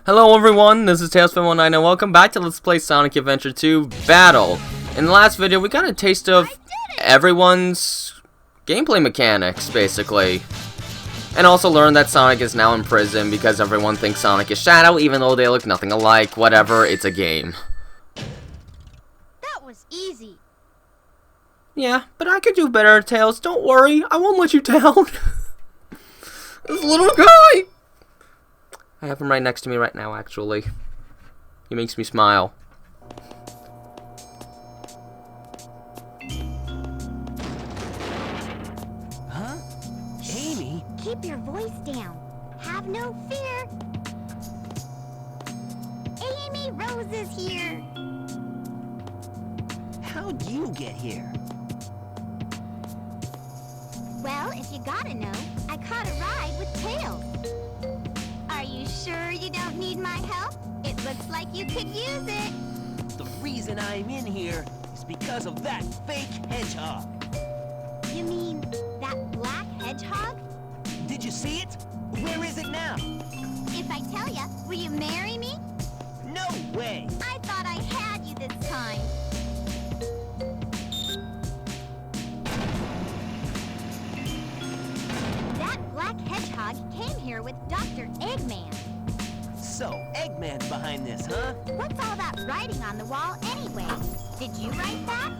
Hello everyone, this is Tailspin19 and welcome back to Let's Play Sonic Adventure 2 Battle. In the last video, we got a taste of everyone's gameplay mechanics, basically. And also learned that Sonic is now in prison because everyone thinks Sonic is Shadow, even though they look nothing alike. Whatever, it's a game. That was easy. Yeah, but I could do better, Tails. Don't worry, I won't let you down. This little guy! I have him right next to me right now, actually. He makes me smile. Huh? Amy? Keep your voice down. Have no fear. Amy Rose is here. How'd you get here? Well, if you gotta know, I caught a ride with Tails. Are you sure you don't need my help? It looks like you could use it. The reason I'm in here is because of that fake hedgehog. You mean that black hedgehog? Did you see it? Where is it now? If I tell ya, will you marry me? No way! I thought I had you this time. That black hedgehog came here with Dr. Eggman. So, Eggman's behind this, huh? What's all that writing on the wall anyway? Did you write that?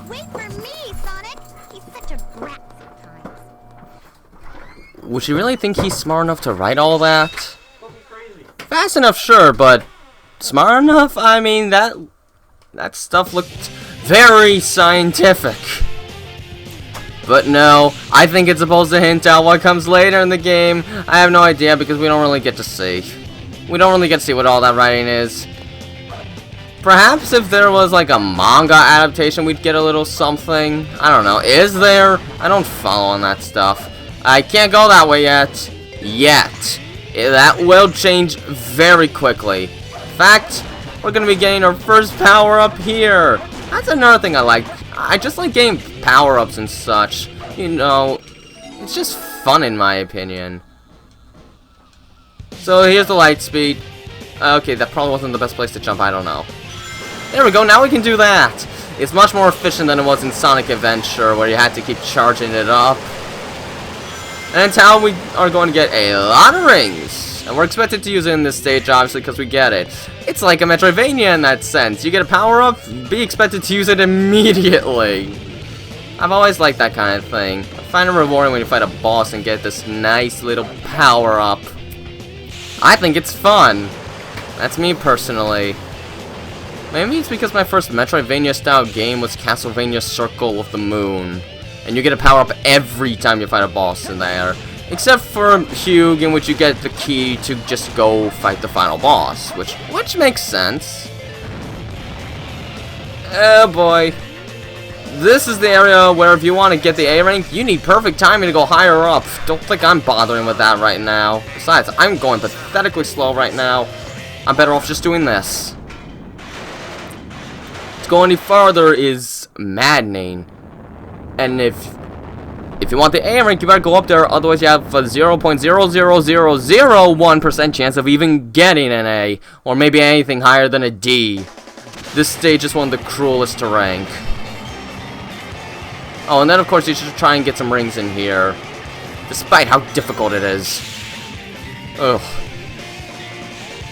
Wait for me, Sonic! He's such a brat sometimes. Would you really think he's smart enough to write all that? Fast enough, sure, but smart enough? I mean, that stuff looked very scientific. But no, I think it's supposed to hint at what comes later in the game. I have no idea because we don't really get to see. We don't really get to see what all that writing is. Perhaps if there was like a manga adaptation, we'd get a little something. I don't know. Is there? I don't follow on that stuff. I can't go that way yet. That will change very quickly. In fact, we're going to be getting our first power-up here. That's another thing I like. I just like getting power-ups and such. You know, it's just fun in my opinion. So here's the light speed. Okay, that probably wasn't the best place to jump, I don't know. There we go, now we can do that. It's much more efficient than it was in Sonic Adventure, where you had to keep charging it up. And it's how we are going to get a lot of rings. And we're expected to use it in this stage, obviously, because we get it. It's like a Metroidvania in that sense. You get a power-up, be expected to use it immediately. I've always liked that kind of thing. I find it rewarding when you fight a boss and get this nice little power-up. I think it's fun. That's me personally. Maybe it's because my first Metroidvania-style game was Castlevania Circle of the Moon. And you get a power-up every time you fight a boss in there. Except for Hugh, in which you get the key to just go fight the final boss, which makes sense. Oh boy. This is the area where if you want to get the A rank, you need perfect timing to go higher up. Don't think I'm bothering with that right now. Besides, I'm going pathetically slow right now. I'm better off just doing this. To go any farther is maddening. And if you want the A rank, you better go up there, otherwise you have a 0.00001% chance of even getting an A, or maybe anything higher than a D. This stage is one of the cruelest to rank. Oh, and then of course you should try and get some rings in here, despite how difficult it is. Ugh.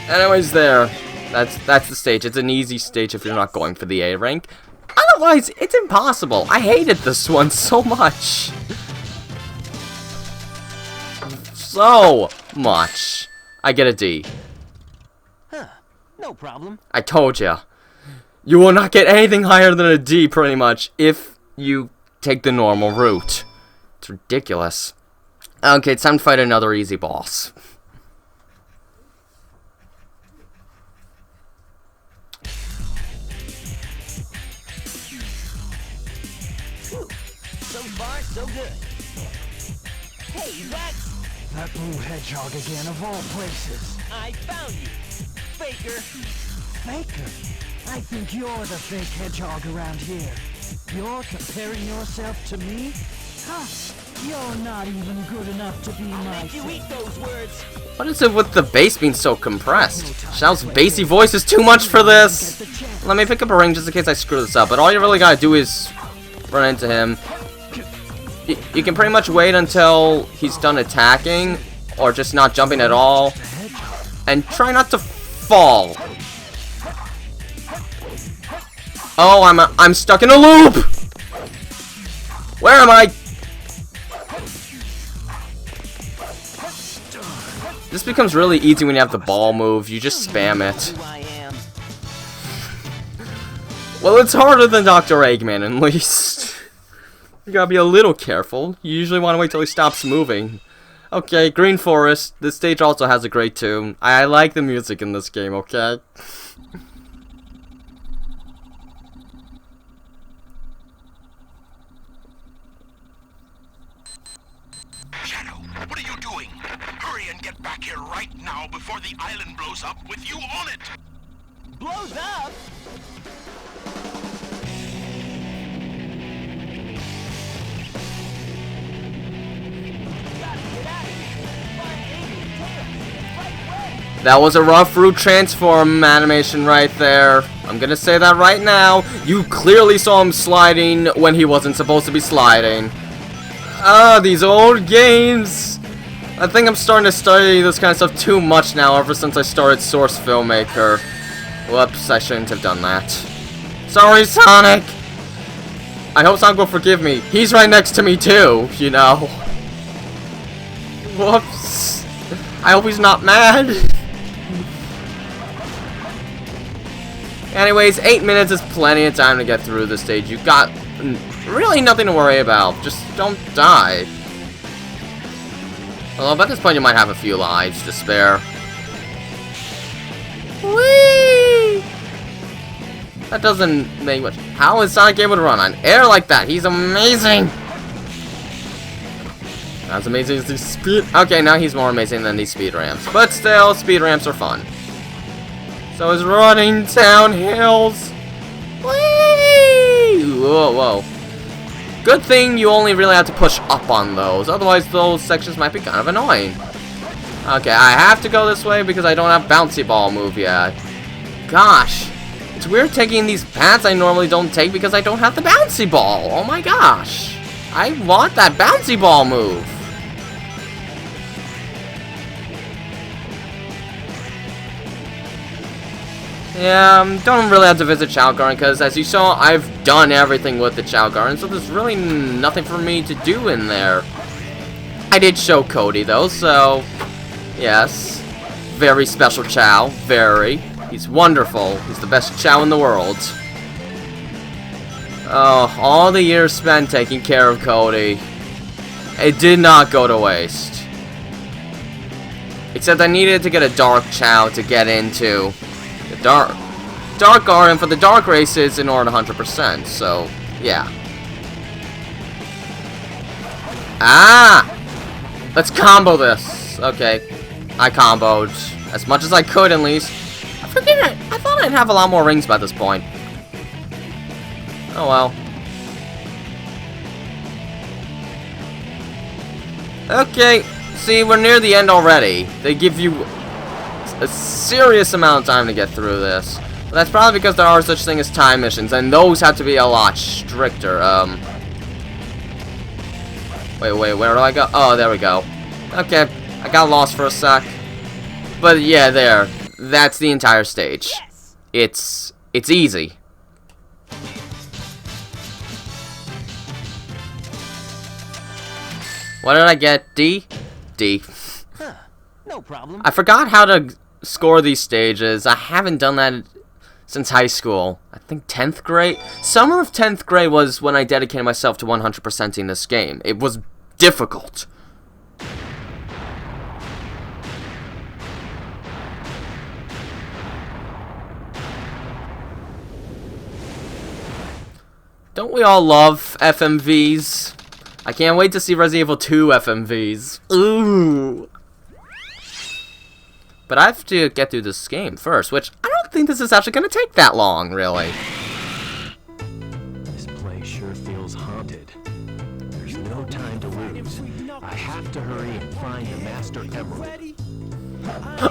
Anyways, that's the stage. It's an easy stage if you're not going for the A rank. Otherwise, it's impossible. I hated this one so much. So much. I get a D. Huh. No problem. I told ya. You will not get anything higher than a D, pretty much, if you take the normal route. It's ridiculous. Okay, it's time to fight another easy boss. So far, so good. Hey, that's... That blue hedgehog again, of all places. I found you, Faker. Faker? I think you're the fake hedgehog around here. You're comparing yourself to me? Huh. You're not even good enough to be my Make you eat those words. What is it with the bass being so compressed? Xiao's bassy voice is too much for this. Let me pick up a ring just in case I screw this up, but all you really gotta do is run into him. You can pretty much wait until he's done attacking, or just not jumping at all, and try not to fall. Oh, I'm stuck in a loop! Where am I? This becomes really easy when you have the ball move. You just spam it. Who I am. Well, it's harder than Dr. Eggman, at least. You gotta be a little careful. You usually want to wait till he stops moving. Okay, Green Forest. This stage also has a great tune. I like the music in this game, okay? Shadow, what are you doing? Hurry and get back here right now before the island blows up with you on it! Blows up? That was a rough root transform animation right there. I'm gonna say that right now. You clearly saw him sliding when he wasn't supposed to be sliding. Ah, these old games. I think I'm starting to study this kind of stuff too much now ever since I started Source Filmmaker. Whoops, I shouldn't have done that. Sorry, Sonic! I hope Sonic will forgive me. He's right next to me too, you know. Whoops. I hope he's not mad. Anyways, 8 minutes is plenty of time to get through this stage. You got really nothing to worry about. Just don't die. Although by this point you might have a few lives to spare. Whee! That doesn't make much. How is Sonic able to run on air like that? He's amazing! Not as amazing as these speed... Okay, now he's more amazing than these speed ramps. But still, speed ramps are fun. So is running down hills. Whee! Whoa, whoa. Good thing you only really have to push up on those. Otherwise, those sections might be kind of annoying. Okay, I have to go this way because I don't have bouncy ball move yet. Gosh. It's weird taking these paths I normally don't take because I don't have the bouncy ball. Oh my gosh. I want that bouncy ball move. Yeah, don't really have to visit Chao Garden because, as you saw, I've done everything with the Chao Garden, so there's really nothing for me to do in there. I did show Cody, though, so yes. Very special Chao, very. He's wonderful. He's the best Chao in the world. Oh, all the years spent taking care of Cody. It did not go to waste. Except I needed to get a Dark Chao to get into the Dark Garden for the Dark races in order to 100%, so, yeah. Ah! Let's combo this. Okay, I comboed as much as I could, at least. I thought I'd have a lot more rings by this point. Oh well. Okay, see, we're near the end already. They give you a serious amount of time to get through this. But that's probably because there are such things as time missions, and those have to be a lot stricter. Wait, where do I go? Oh, there we go. Okay, I got lost for a sec. But yeah, there. That's the entire stage. It's easy. What did I get? D? D. Huh. No problem. I forgot how to score these stages. I haven't done that since high school. I think 10th grade? Summer of 10th grade was when I dedicated myself to 100%ing this game. It was difficult. Don't we all love FMVs? I can't wait to see Resident Evil 2 FMVs. Ooh. But I have to get through this game first, which I don't think this is actually going to take that long, really. This place sure feels haunted. There's no time to lose. to hurry and find the Master Emerald.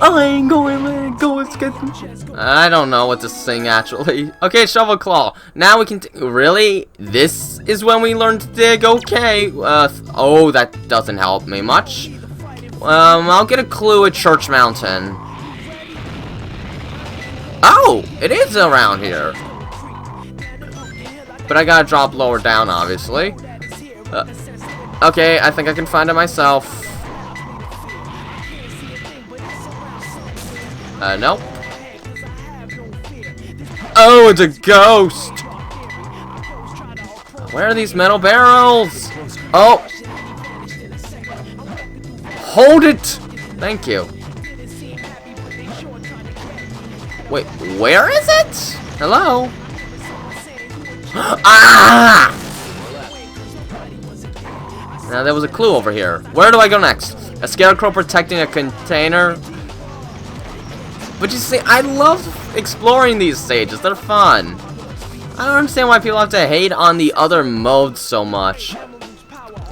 I ain't going, man. Go, let's get. I don't know what to sing actually. Okay, Shovel Claw. Now we can. Really? This is when we learn to dig. Okay. Oh, that doesn't help me much. I'll get a clue at Church Mountain. Oh, it is around here. But I gotta drop lower down, obviously. Okay, I think I can find it myself. Nope. Oh, it's a ghost! Where are these metal barrels? Oh! Hold it! Thank you. Wait, where is it? Hello? Ah! Now, there was a clue over here. Where do I go next? A scarecrow protecting a container? But you see, I love exploring these stages. They're fun. I don't understand why people have to hate on the other modes so much.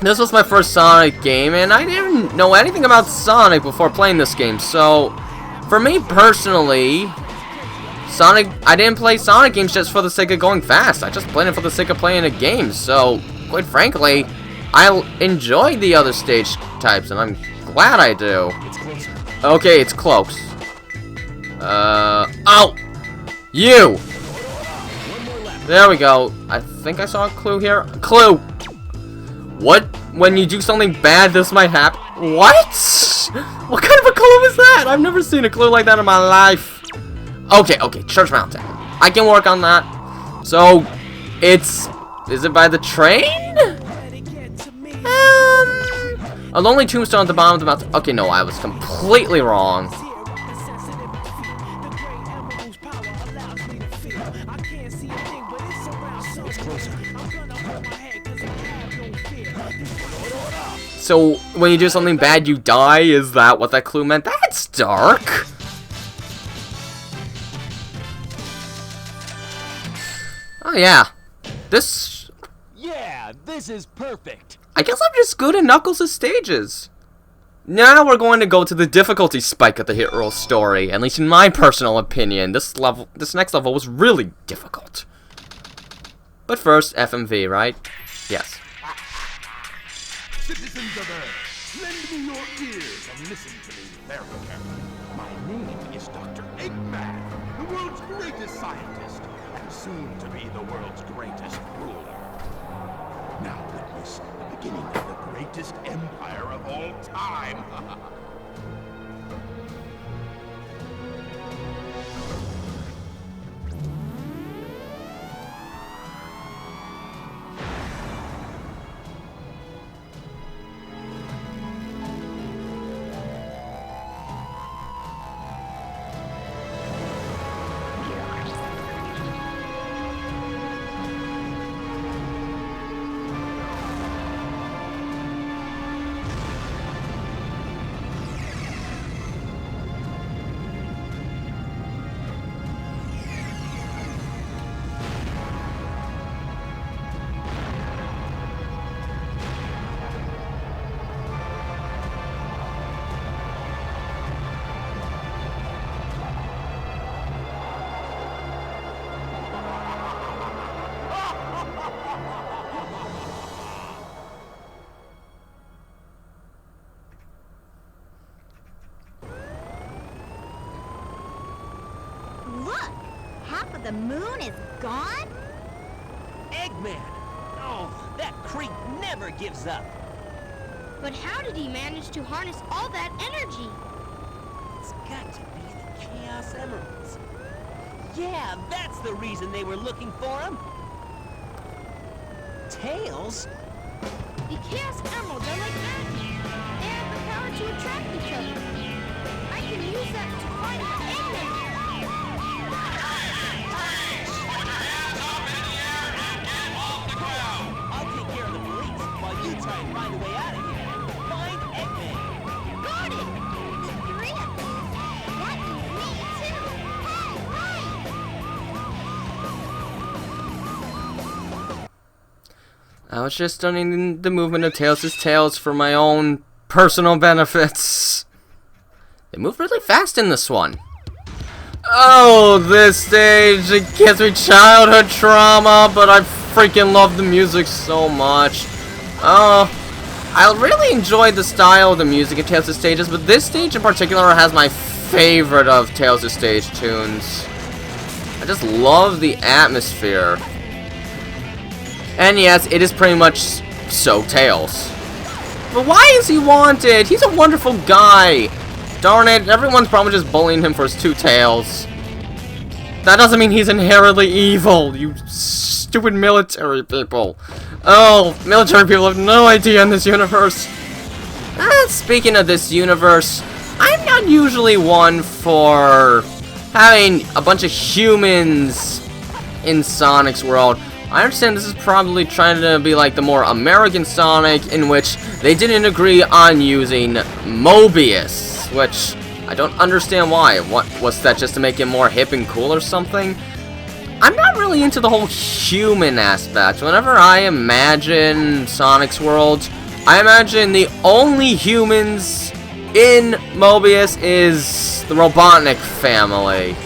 This was my first Sonic game, and I didn't know anything about Sonic before playing this game. So, for me personally, I didn't play Sonic games just for the sake of going fast. I just played it for the sake of playing a game. So, quite frankly, I enjoy the other stage types, and I'm glad I do. Okay, it's close. Oh! You! There we go. I think I saw a clue here. Clue! What? When you do something bad, this might happen? What? What kind of a clue is that? I've never seen a clue like that in my life. Okay, Church Mountain. I can work on that. So, is it by the train? A lonely tombstone at the bottom of the mountain. Okay, no, I was completely wrong. So, when you do something bad, you die? Is that what that clue meant? That's dark! Oh, yeah. Yeah, this is perfect. I guess I'm just good at Knuckles' stages. Now we're going to go to the difficulty spike of the hero story. At least in my personal opinion, this next level was really difficult. But first, FMV, right? Yes. Citizens of Earth, lend me your ears and listen to me very carefully. My name is Dr. Eggman, the world's greatest scientist, and soon to be the world's greatest ruler. Now witness the beginning of the greatest empire of all time. Look! Half of the moon is gone? Eggman! Oh, that creep never gives up. But how did he manage to harness all that energy? It's got to be the Chaos Emeralds. Yeah, that's the reason they were looking for him. Tails? The Chaos Emeralds are like magic. They have the power to attract each other. I can use that to find Eggman. I'll take care of the police while you try and find a way out of here. Find Eggman. Got it! The three of them. That means me too. All right. I was just studying the movement of Tails' tails for my own personal benefits. They move really fast in this one. Oh, this stage, it gives me childhood trauma, but I freaking love the music so much. Oh, I really enjoyed the style of the music in Tales of Stages, but this stage in particular has my favorite of Tales of Stage tunes. I just love the atmosphere. And yes, it is pretty much so Tails. But why is he wanted? He's a wonderful guy. Darn it, everyone's probably just bullying him for his two tails. That doesn't mean he's inherently evil, you stupid military people. Oh, military people have no idea in this universe. Speaking of this universe, I'm not usually one for having a bunch of humans in Sonic's world. I understand this is probably trying to be like the more American Sonic, in which they didn't agree on using Mobius, which I don't understand why. What was that, just to make him more hip and cool or something? I'm not really into the whole human aspect. Whenever I imagine Sonic's world, I imagine the only humans in Mobius is the Robotnik family.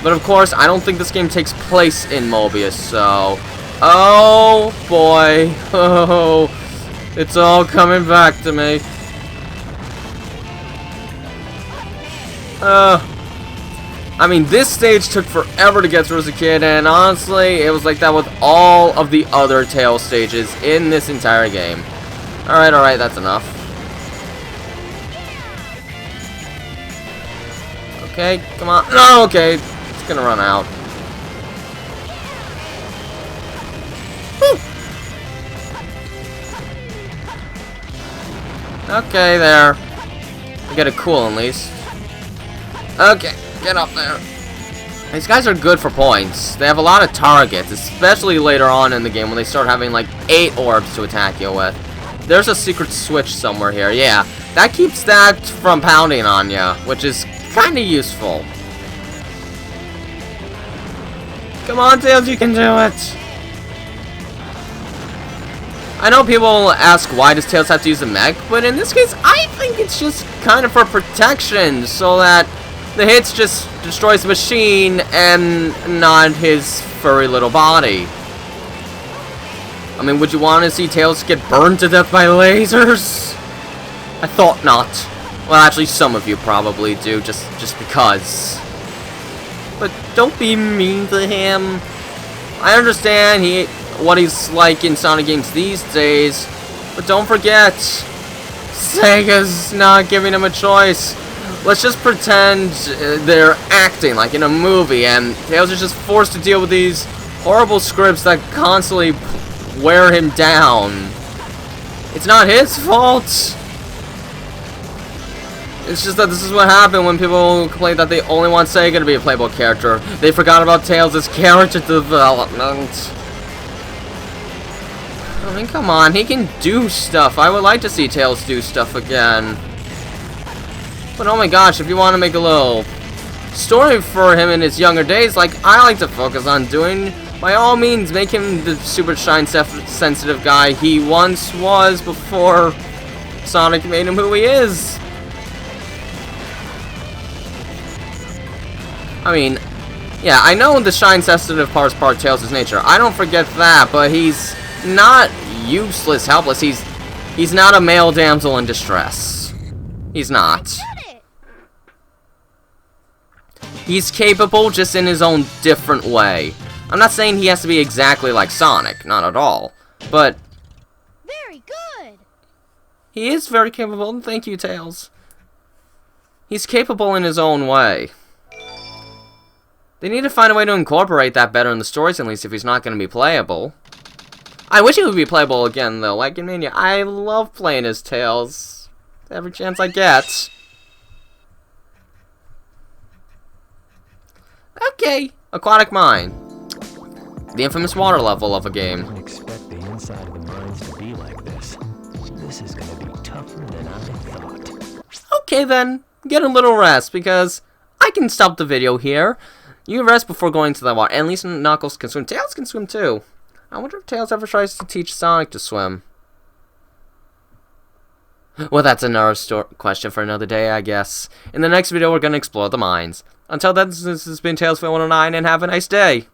But of course, I don't think this game takes place in Mobius, so... Oh, boy. Oh, it's all coming back to me. I mean, this stage took forever to get through as a kid, and honestly, it was like that with all of the other Tails stages in this entire game. Alright, that's enough. Okay, come on. No, okay. It's gonna run out. Whew. Okay, there. I get a cool at least. Okay, get up there. These guys are good for points. They have a lot of targets, especially later on in the game when they start having like 8 orbs to attack you with. There's a secret switch somewhere here. Yeah, that keeps that from pounding on you, which is kind of useful. Come on, Tails, you can do it. I know people ask why does Tails have to use a mech, but in this case, I think it's just kind of for protection, so that the hits just destroys the machine and not his furry little body. I mean, would you want to see Tails get burned to death by lasers? I thought not. Well, actually, some of you probably do, just because. But don't be mean to him. I understand what he's like in Sonic games these days, but don't forget, Sega's not giving him a choice. Let's just pretend they're acting like in a movie, and Tails is just forced to deal with these horrible scripts that constantly wear him down. It's not his fault. It's just that this is what happened when people complain that they only want Sega to be a playable character. They forgot about Tails' character development. I mean, come on, he can do stuff. I would like to see Tails do stuff again. But oh my gosh, if you want to make a little story for him in his younger days, like I like to focus on doing, by all means, make him the super shine sensitive guy he once was before Sonic made him who he is. I mean, yeah, I know the shine sensitive part is part of Tails' nature. I don't forget that, but he's not useless, helpless. He's not a male damsel in distress. He's not. He's capable, just in his own different way. I'm not saying he has to be exactly like Sonic, not at all. But Very good. he is very capable, and thank you, Tails. He's capable in his own way. They need to find a way to incorporate that better in the stories, at least if he's not going to be playable. I wish he would be playable again, though. Like in Mania, I love playing as Tails every chance I get. Okay, Aquatic Mine. The infamous water level of a game. I didn't expect the inside of the mines to be like this. This is gonna be tougher than I thought. Okay then, get a little rest, because I can stop the video here. You rest before going to the water. At least Knuckles can swim. Tails can swim too. I wonder if Tails ever tries to teach Sonic to swim. Well, that's another question for another day, I guess. In the next video, we're going to explore the mines. Until then, this has been Tales 109, and have a nice day!